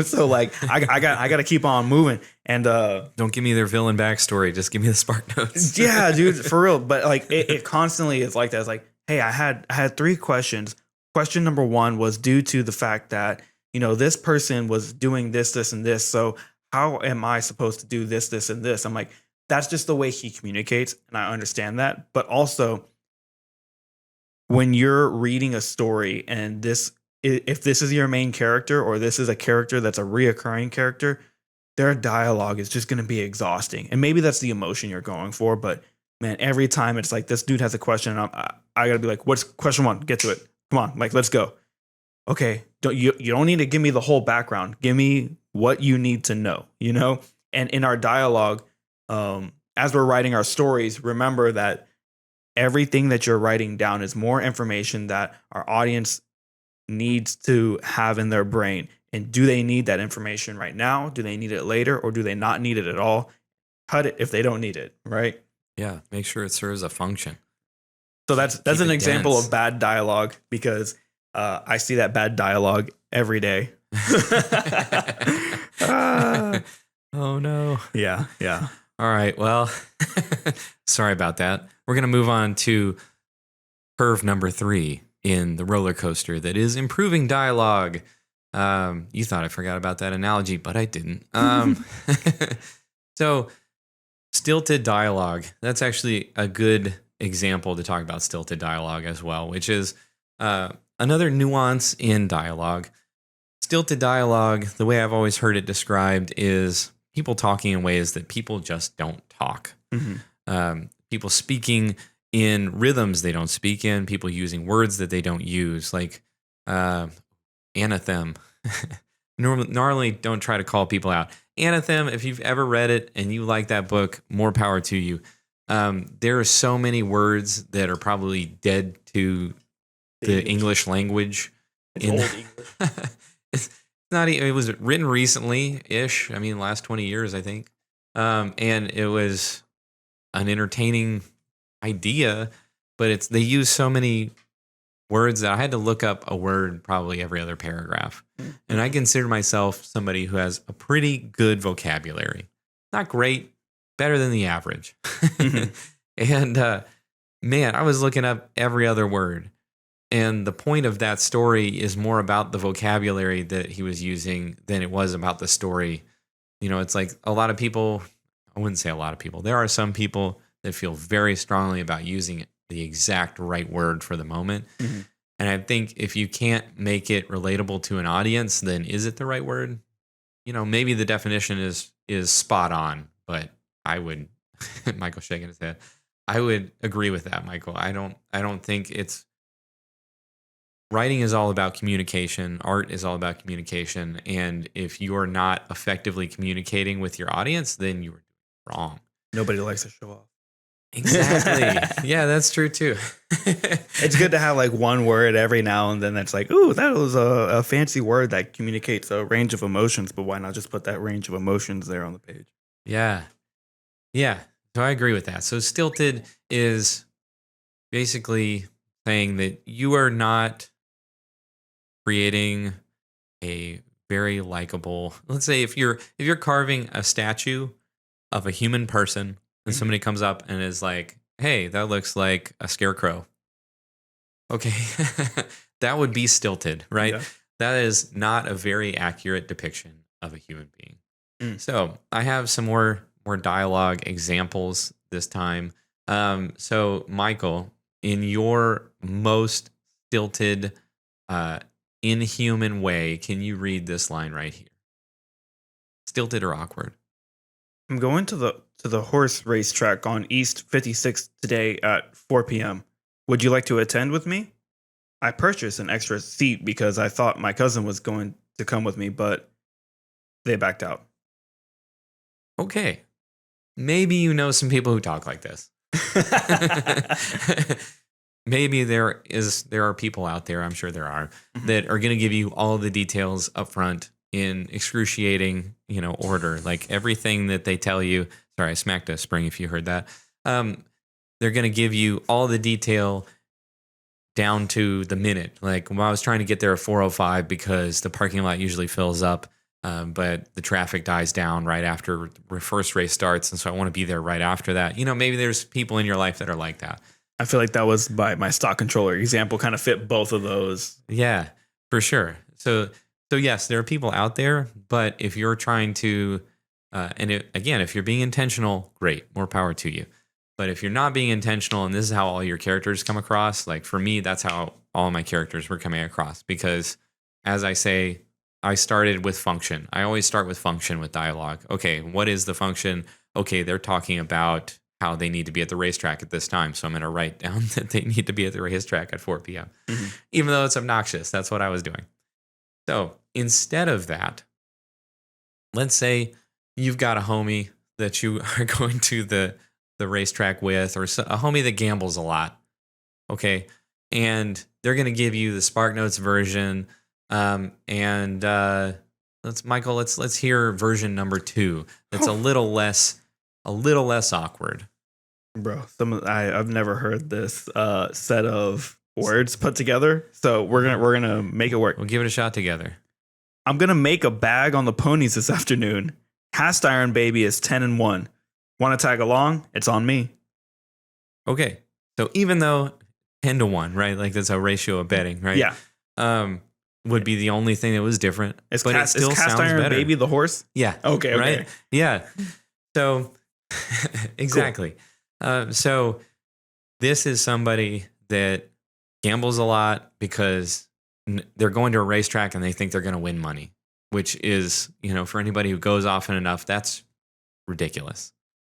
so like I got to keep on moving. And don't give me their villain backstory, just give me the spark notes. Yeah, dude, for real. But like it constantly is like that. It's like, hey, I had 3 questions. Question number 1 was due to the fact that this person was doing this and this, so how am I supposed to do this and this? I'm like, that's just the way he communicates, and I understand that. But also, when you're reading a story, and if this is your main character, or this is a character that's a reoccurring character, their dialogue is just going to be exhausting. And maybe that's the emotion you're going for, but man, every time it's like, this dude has a question, and I got to be like, what's question 1? Get to it. Come on, like, let's go. Okay, you don't need to give me the whole background. Give me what you need to know, And in our dialogue, as we're writing our stories, remember that everything that you're writing down is more information that our audience needs to have in their brain. And do they need that information right now? Do they need it later? Or do they not need it at all? Cut it if they don't need it, right? Yeah, make sure it serves a function. So that's an example of bad dialogue, because I see that bad dialogue every day. Oh no. Yeah. All right, well, sorry about that. We're going to move on to curve number 3 in the roller coaster that is improving dialogue. You thought I forgot about that analogy, but I didn't. So, stilted dialogue. That's actually a good example to talk about stilted dialogue as well, which is another nuance in dialogue. Stilted dialogue, the way I've always heard it described, is people talking in ways that people just don't talk. People speaking in rhythms they don't speak in, people using words that they don't use, like anathem. Normally don't try to call people out. Anathem, if you've ever read it and you like that book, more power to you. There are so many words that are probably dead to the English language. It's old English. It's not. It was written recently-ish. I mean, last 20 years, I think. And it was an entertaining idea, but they use so many words that I had to look up a word probably every other paragraph. And I consider myself somebody who has a pretty good vocabulary. Not great, better than the average. And man, I was looking up every other word. And the point of that story is more about the vocabulary that he was using than it was about the story. You know, it's like a lot of people, I wouldn't say a lot of people, there are some people that feel very strongly about using the exact right word for the moment. Mm-hmm. And I think if you can't make it relatable to an audience, then is it the right word? You know, maybe the definition is spot on, but I would, Michael shaking his head, I would agree with that, Michael. I don't think it's, writing is all about communication. Art is all about communication. And if you're not effectively communicating with your audience, then you're wrong. Nobody likes to show off. Exactly. Yeah, that's true too. It's good to have like one word every now and then that's like, ooh, that was a fancy word that communicates a range of emotions, but why not just put that range of emotions there on the page? Yeah. Yeah. So I agree with that. So stilted is basically saying that you are not creating a very likable, let's say if you're carving a statue of a human person and somebody comes up and is like, hey, that looks like a scarecrow. Okay. That would be stilted, right? Yeah. That is not a very accurate depiction of a human being. So I have some more dialogue examples this time. So Michael, in your most stilted, inhuman way, can you read this line right here? Stilted or awkward? I'm going to the horse racetrack on East 56 today at 4 p.m. Would you like to attend with me? I purchased an extra seat because I thought my cousin was going to come with me, but they backed out. Okay. Maybe you know some people who talk like this. Maybe there are people out there, I'm sure there are, that are going to give you all the details up front in excruciating, order. Like everything that they tell you. Sorry, I smacked a spring if you heard that. They're going to give you all the detail down to the minute. Like when I was trying to get there at 4:05 because the parking lot usually fills up, but the traffic dies down right after the first race starts. And so I want to be there right after that. Maybe there's people in your life that are like that. I feel like that was my stock controller example kind of fit both of those. Yeah, for sure. So yes, there are people out there, but if you're trying to, if you're being intentional, great, more power to you. But if you're not being intentional, and this is how all your characters come across, like for me, that's how all my characters were coming across. Because as I say, I started with function. I always start with function with dialogue. Okay, what is the function? Okay, they're talking about how they need to be at the racetrack at this time. So I'm going to write down that they need to be at the racetrack at 4 p.m. Mm-hmm. Even though it's obnoxious, that's what I was doing. So instead of that, let's say you've got a homie that you are going to the racetrack with, or a homie that gambles a lot. Okay. And they're going to give you the SparkNotes version. Let's hear version number 2. That's a little less awkward. Bro, I've never heard this set of words put together. So we're gonna make it work. We'll give it a shot together. I'm gonna make a bag on the ponies this afternoon. Cast Iron Baby is 10-1. Want to tag along? It's on me. Okay. So even though 10-1, right? Like that's a ratio of betting, right? Yeah. Would be the only thing that was different. Is Cast Iron better. Baby the horse? Yeah. Okay. Right? Yeah. So exactly. Cool. So this is somebody that gambles a lot because they're going to a racetrack and they think they're going to win money, which is, for anybody who goes often enough, that's ridiculous.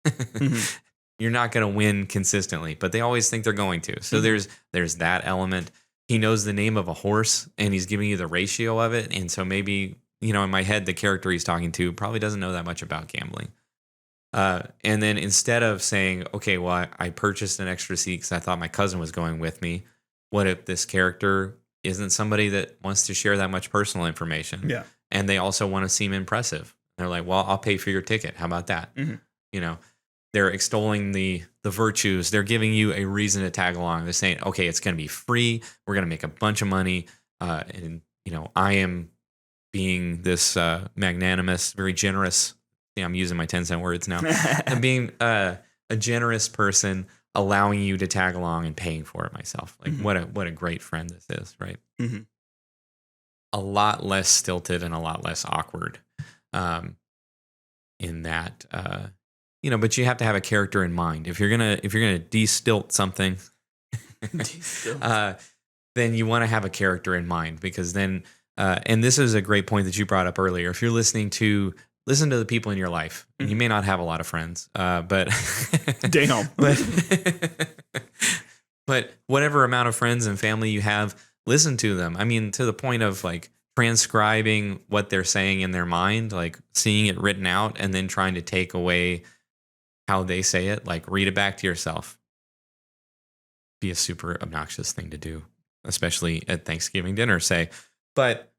Mm-hmm. you're not going to win consistently, but they always think they're going to. So there's that element. He knows the name of a horse and he's giving you the ratio of it. And so maybe, in my head, the character he's talking to probably doesn't know that much about gambling. And then instead of saying, okay, well, I purchased an extra seat because I thought my cousin was going with me. What if this character isn't somebody that wants to share that much personal information? Yeah. And they also want to seem impressive. They're like, well, I'll pay for your ticket. How about that? They're extolling the virtues. They're giving you a reason to tag along. They're saying, okay, it's going to be free. We're going to make a bunch of money. And I am being this magnanimous, very generous. Yeah, I'm using my 10-cent words now. I'm being a generous person, allowing you to tag along and paying for it myself. Like what a great friend this is, right? Mm-hmm. A lot less stilted and a lot less awkward in that. But you have to have a character in mind. If you're gonna de-stilt something, then you want to have a character in mind, because then, and this is a great point that you brought up earlier. If you're listen to the people in your life, and you may not have a lot of friends, but damn, but whatever amount of friends and family you have, listen to them. I mean, to the point of like transcribing what they're saying in their mind, like seeing it written out, and then trying to take away how they say it, like read it back to yourself. Be a super obnoxious thing to do, especially at Thanksgiving dinner, say. But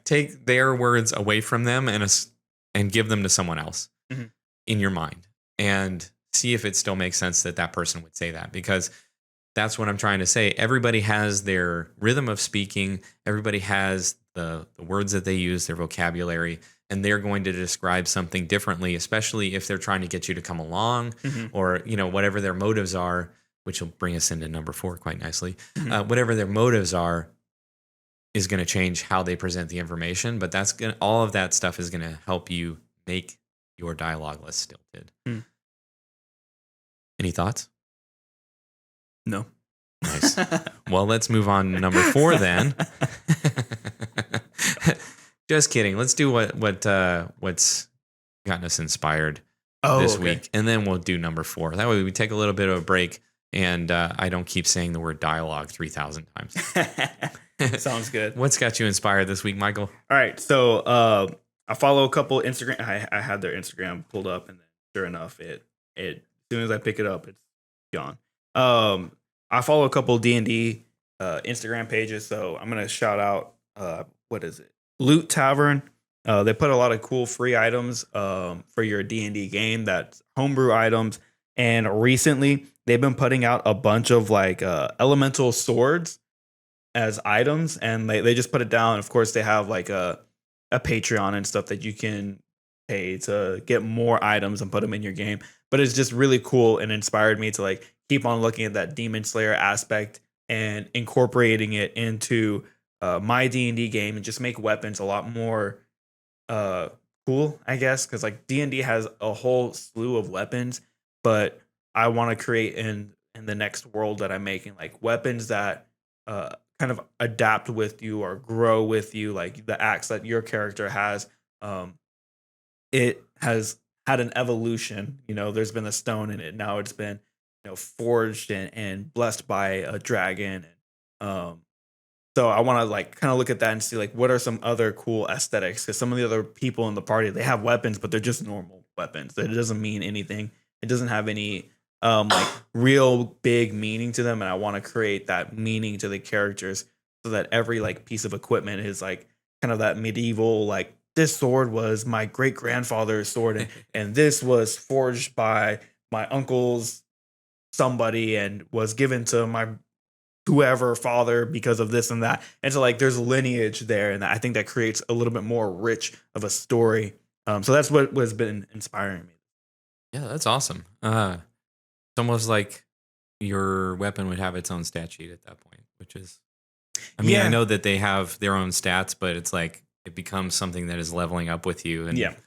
take their words away from them and give them to someone else in your mind, and see if it still makes sense that person would say that, because that's what I'm trying to say. Everybody has their rhythm of speaking. Everybody has the words that they use, their vocabulary, and they're going to describe something differently, especially if they're trying to get you to come along or, whatever their motives are, which will bring us into number 4 quite nicely. Whatever their motives are is going to change how they present the information, but all of that stuff is going to help you make your dialogue less stilted. Any thoughts? No. Nice. Well, let's move on to number 4 then. Just kidding. Let's do what's gotten us inspired this week, and then we'll do number 4. That way we take a little bit of a break, and I don't keep saying the word dialogue 3,000 times. Sounds good. What's got you inspired this week, Michael? All right. So I follow a couple Instagram. I had their Instagram pulled up, and then sure enough, it as soon as I pick it up, it's gone. I follow a couple D&D Instagram pages, so I'm gonna shout out what is it? Loot Tavern. They put a lot of cool free items for your D&D game, that's homebrew items. And recently they've been putting out a bunch of like elemental swords as items, and they just put it down. Of course, they have like a Patreon and stuff that you can pay to get more items and put them in your game. But it's just really cool and inspired me to like keep on looking at that Demon Slayer aspect and incorporating it into my D&D game, and just make weapons a lot more cool, I guess, because like D&D has a whole slew of weapons, but I want to create in the next world that I'm making like weapons that kind of adapt with you or grow with you. Like the axe that your character has, it has had an evolution. There's been a stone in it. Now it's been forged and blessed by a dragon. So I want to like kind of look at that and see like what are some other cool aesthetics, because some of the other people in the party, they have weapons, but they're just normal weapons. It doesn't mean anything. It doesn't have any like real big meaning to them, and I want to create that meaning to the characters so that every like piece of equipment is like kind of that medieval, like this sword was my great grandfather's sword, and this was forged by my uncle's somebody and was given to my whoever father because of this and that. And so like there's lineage there, and I think that creates a little bit more rich of a story. So that's what has been inspiring me. Yeah, that's awesome. It's almost like your weapon would have its own stat sheet at that point, which is, I mean, I know that they have their own stats, but it's like it becomes something that is leveling up with you. And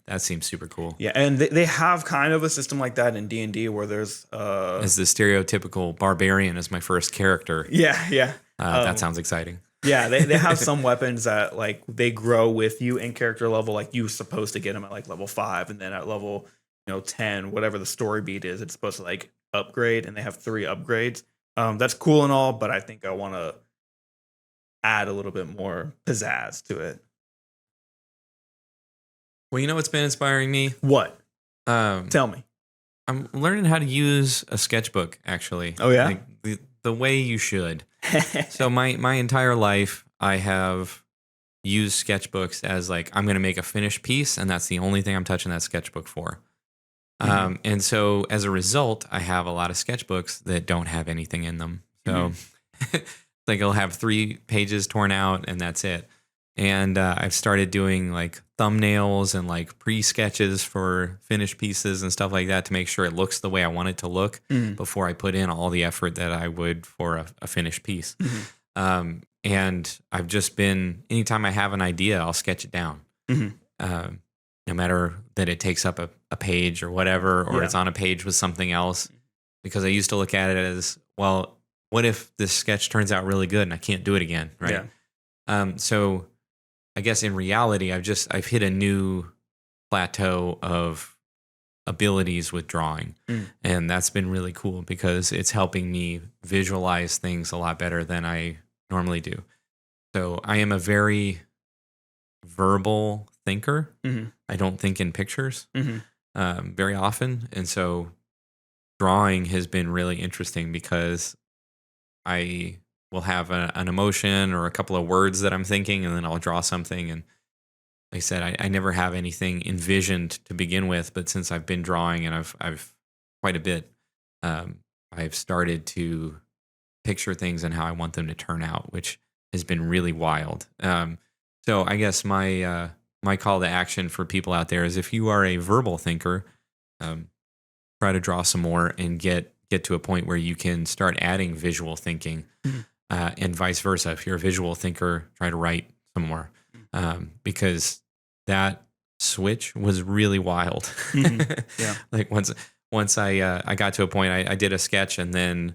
that seems super cool. Yeah, and they have kind of a system like that in D&D where there's as the stereotypical barbarian as my first character. Yeah. That sounds exciting. Yeah, they have some weapons that like they grow with you in character level. Like you're supposed to get them at like level 5, and then at level 10, whatever the story beat is, it's supposed to like upgrade, and they have 3 upgrades. That's cool and all, but I think I want to add a little bit more pizzazz to it. Well, you know what's been inspiring me? What? Um, Tell me. I'm learning how to use a sketchbook, actually. Oh, yeah? Like the way you should. So my entire life, I have used sketchbooks as like, I'm going to make a finished piece, and that's the only thing I'm touching that sketchbook for. And so as a result, I have a lot of sketchbooks that don't have anything in them. So like I'll have 3 pages torn out, and that's it. And I've started doing like thumbnails and like pre-sketches for finished pieces and stuff like that to make sure it looks the way I want it to look before I put in all the effort that I would for a finished piece. And I've just been, anytime I have an idea, I'll sketch it down. No matter that it takes up a page or whatever, or it's on a page with something else. Because I used to look at it as, well, what if this sketch turns out really good and I can't do it again, right? So I guess in reality, I've hit a new plateau of abilities with drawing. And that's been really cool because it's helping me visualize things a lot better than I normally do. So I am a very verbal thinker. I don't think in pictures very often. And so drawing has been really interesting because I will have an emotion or a couple of words that I'm thinking, and then I'll draw something. And like I said, I never have anything envisioned to begin with, but since I've been drawing and I've quite a bit, I've started to picture things and how I want them to turn out, which has been really wild. So I guess my call to action for people out there is, if you are a verbal thinker, try to draw some more and get to a point where you can start adding visual thinking, and vice versa. If you're a visual thinker, try to write some more, because that switch was really wild. Like once I got to a point, I did a sketch, and then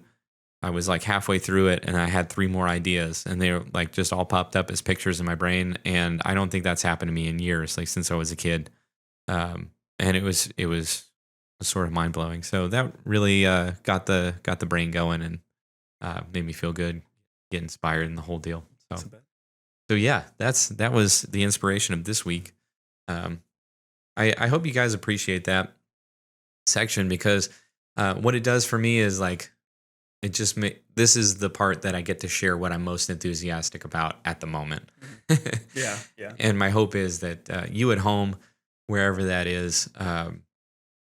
I was like halfway through it, and I had 3 more ideas, and they were like just all popped up as pictures in my brain. And I don't think that's happened to me in years, like since I was a kid. And it was sort of mind blowing. So that really got the brain going and made me feel good, get inspired, in the whole deal. So yeah, that was the inspiration of this week. I hope you guys appreciate that section, because what it does for me is like, it just this is the part that I get to share what I'm most enthusiastic about at the moment. Yeah. And my hope is that you at home, wherever that is,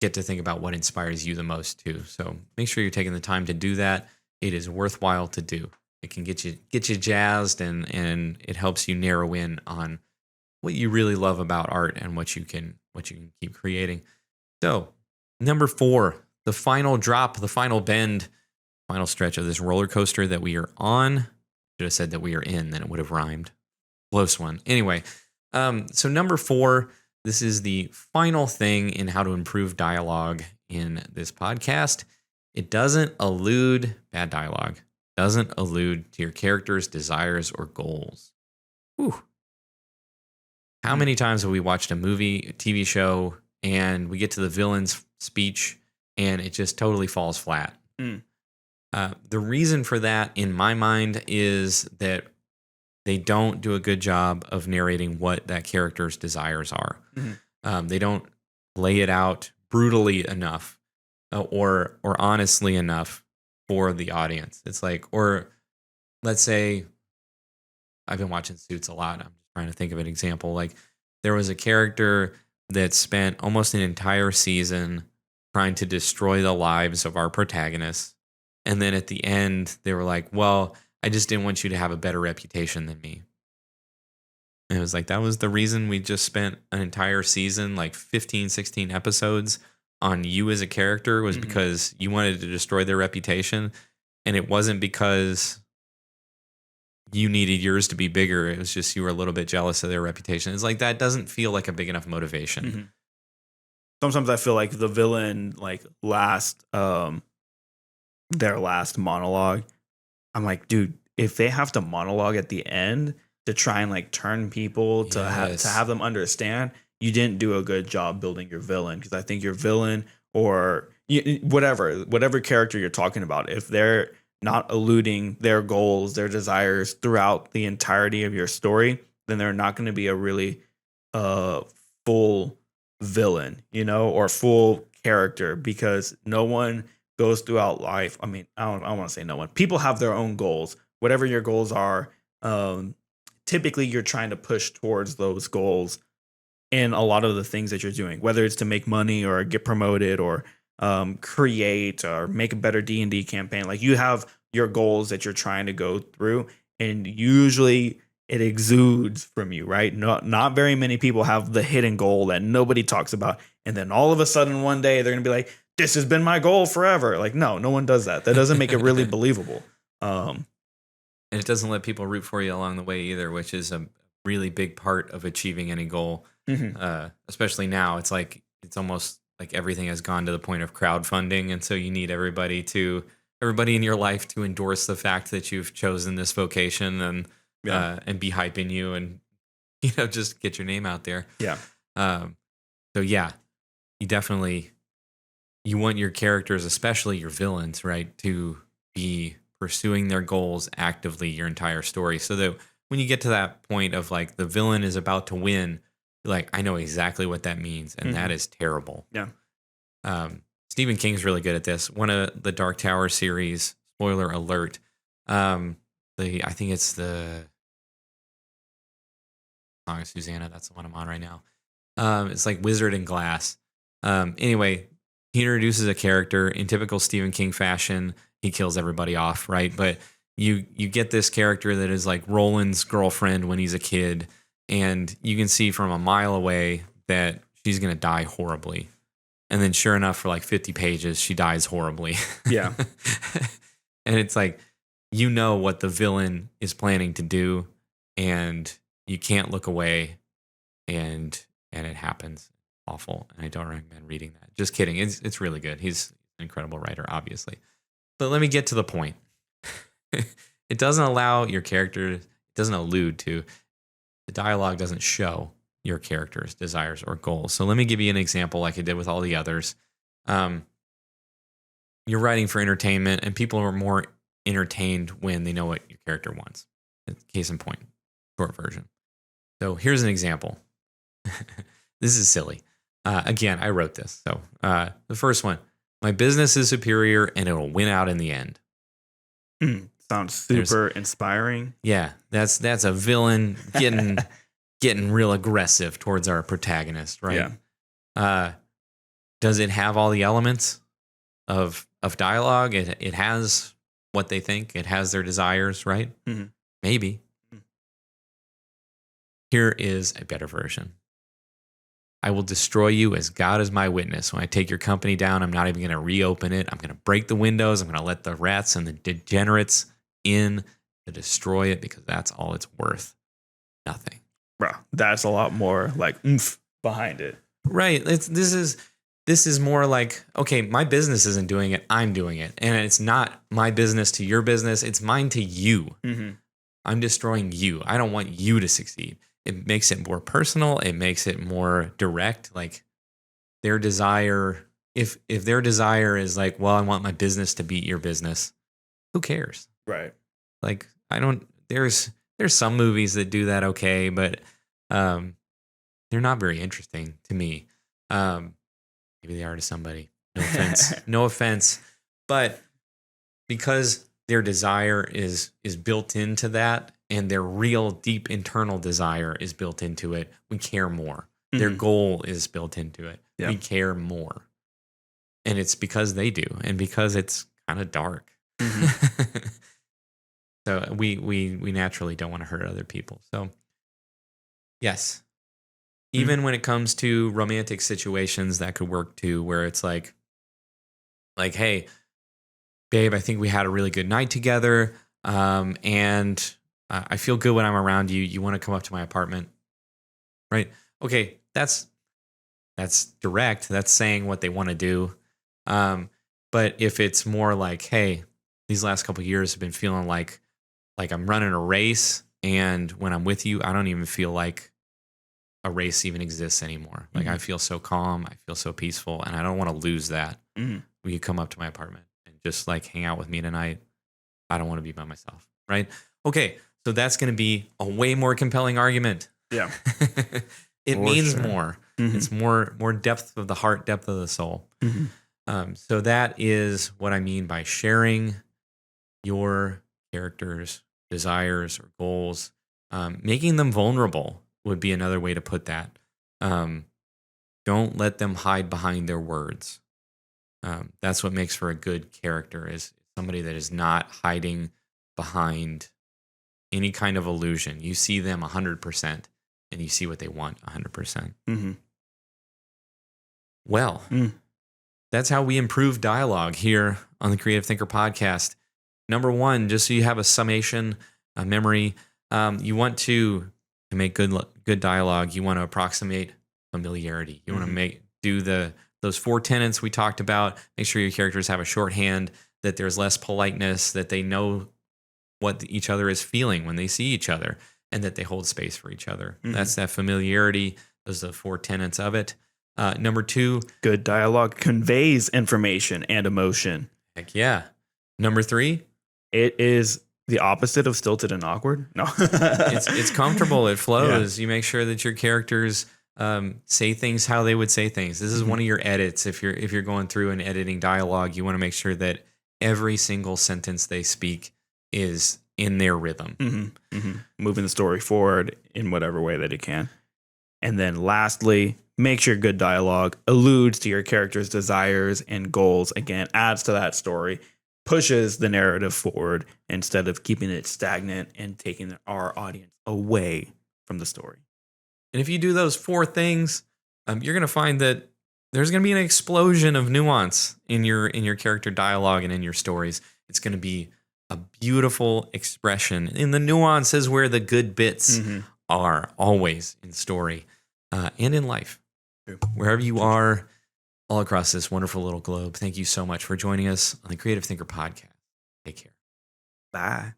get to think about what inspires you the most too. So make sure you're taking the time to do that. It is worthwhile to do. It can get you jazzed, and it helps you narrow in on what you really love about art and what you can keep creating. So number 4, the final drop, the final bend, final stretch of this roller coaster that we are on. Should have said that we are in, then it would have rhymed. Close one. Anyway, so number 4, this is the final thing in how to improve dialogue in this podcast. It doesn't allude, bad dialogue, doesn't allude to your character's desires or goals. Whew. How many times have we watched a movie, a TV show, and we get to the villain's speech and it just totally falls flat? The reason for that, in my mind, is that they don't do a good job of narrating what that character's desires are. They don't lay it out brutally enough or honestly enough for the audience. It's like, or let's say, I've been watching Suits a lot. I'm just trying to think of an example. Like, there was a character that spent almost an entire season trying to destroy the lives of our protagonists. And then at the end, they were like, well, I just didn't want you to have a better reputation than me. And it was like, that was the reason we just spent an entire season, like 15, 16 episodes on you as a character, was because you wanted to destroy their reputation. And it wasn't because you needed yours to be bigger. It was just you were a little bit jealous of their reputation. It's like, that doesn't feel like a big enough motivation. Sometimes I feel like the villain, like their last monologue, I'm like, dude, if they have to monologue at the end to try and like turn people to have them understand, you didn't do a good job building your villain, because I think your villain or whatever character you're talking about, if they're not eluding their goals, their desires throughout the entirety of your story, then they're not going to be a really full villain, or full character, because no one goes throughout life. I mean, I don't want to say no one. People have their own goals. Whatever your goals are, typically you're trying to push towards those goals in a lot of the things that you're doing, whether it's to make money or get promoted or create or make a better D&D campaign. Like, you have your goals that you're trying to go through, and usually it exudes from you, right? Not very many people have the hidden goal that nobody talks about, and then all of a sudden one day they're gonna be like, this has been my goal forever. Like, no one does that. That doesn't make it really believable. And it doesn't let people root for you along the way either, which is a really big part of achieving any goal. Especially now, it's almost like everything has gone to the point of crowdfunding, and so you need everybody in your life to endorse the fact that you've chosen this vocation and be hyping you and just get your name out there. So yeah, you want your characters, especially your villains, right, to be pursuing their goals actively your entire story, so that when you get to that point of like the villain is about to win, like, I know exactly what that means, and that is terrible. Stephen King's really good at this. One of the Dark Tower series, spoiler alert, I think it's the Song of Susanna. That's the one I'm on right now. It's like Wizard and Glass. Anyway, he introduces a character in typical Stephen King fashion. He kills everybody off, right? But you get this character that is like Roland's girlfriend when he's a kid, and you can see from a mile away that she's going to die horribly. And then sure enough, for like 50 pages, she dies horribly. Yeah. And it's like, what the villain is planning to do, and you can't look away, and it happens. Awful. And I don't recommend reading that. Just kidding. It's really good. He's an incredible writer, obviously. But let me get to the point. It doesn't allow your character, it doesn't allude to, the dialogue doesn't show your character's desires or goals. So let me give you an example like I did with all the others. You're writing for entertainment, and people are more entertained when they know what your character wants. Case in point, short version. So here's an example. This is silly. Again, I wrote this. So the first one, my business is superior and it will win out in the end. Sounds super inspiring. Yeah, that's a villain getting real aggressive towards our protagonist, right? Yeah. Does it have all the elements of dialogue? It has what they think. It has their desires, right? Mm-hmm. Maybe. Here is a better version. I will destroy you as God is my witness. When I take your company down, I'm not even going to reopen it. I'm going to break the windows. I'm going to let the rats and the degenerates in to destroy it, because that's all it's worth. Nothing. Bro, that's a lot more like oomph behind it. Right. This is more like, okay, my business isn't doing it. I'm doing it. And it's not my business to your business. It's mine to you. Mm-hmm. I'm destroying you. I don't want you to succeed. It makes it more personal. It makes it more direct. Like, their desire, if their desire is like, well, I want my business to beat your business, who cares? Right. Like, there's some movies that do that okay, but they're not very interesting to me. Maybe they are to somebody. No offense. No offense. But because their desire is built into that, and their real deep internal desire is built into it, we care more. Mm-hmm. Their goal is built into it. Yeah. We care more. And it's because they do, and because it's kind of dark. Mm-hmm. So we naturally don't want to hurt other people. So yes, even when it comes to romantic situations, that could work too, where it's like, hey, babe, I think we had a really good night together, and I feel good when I'm around you. You want to come up to my apartment, right? Okay, that's direct. That's saying what they want to do. But if it's more like, hey, these last couple of years have been feeling like I'm running a race, and when I'm with you, I don't even feel like a race even exists anymore. Like I feel so calm, I feel so peaceful, and I don't want to lose that. Will you come up to my apartment and just like hang out with me tonight? I don't want to be by myself, right? Okay, so that's going to be a way more compelling argument. Yeah. It For means sure. more. It's more depth of the heart, depth of the soul. So that is what I mean by sharing your characters' desires or goals. Making them vulnerable would be another way to put that. Don't let them hide behind their words. That's what makes for a good character, is somebody that is not hiding behind any kind of illusion. You see them 100% and you see what they want 100%. Well, that's how we improve dialogue here on the Creative Thinker podcast. Number one, just so you have a summation, a memory, you want to make good dialogue, you want to approximate familiarity. You want to do those 4 tenets we talked about. Make sure your characters have a shorthand, that there's less politeness, that they know what each other is feeling when they see each other, and that they hold space for each other. That's that familiarity. Those are the 4 tenets of it. Number 2, good dialogue conveys information and emotion. Heck yeah. Number 3, it is the opposite of stilted and awkward. No, it's comfortable. It flows. You make sure that your characters say things how they would say things. This is one of your edits. If you're going through and editing dialogue, you want to make sure that every single sentence they speak is in their rhythm. Moving the story forward in whatever way that it can. And then lastly, make sure good dialogue alludes to your character's desires and goals. Again, adds to that story, pushes the narrative forward instead of keeping it stagnant and taking our audience away from the story. And if you do those 4 things, you're going to find that there's going to be an explosion of nuance in your character dialogue and in your stories. It's going to be a beautiful expression. In the nuance is where the good bits are, always in story and in life. True. Wherever you are, all across this wonderful little globe, thank you so much for joining us on the Creative Thinker podcast. Take care. Bye.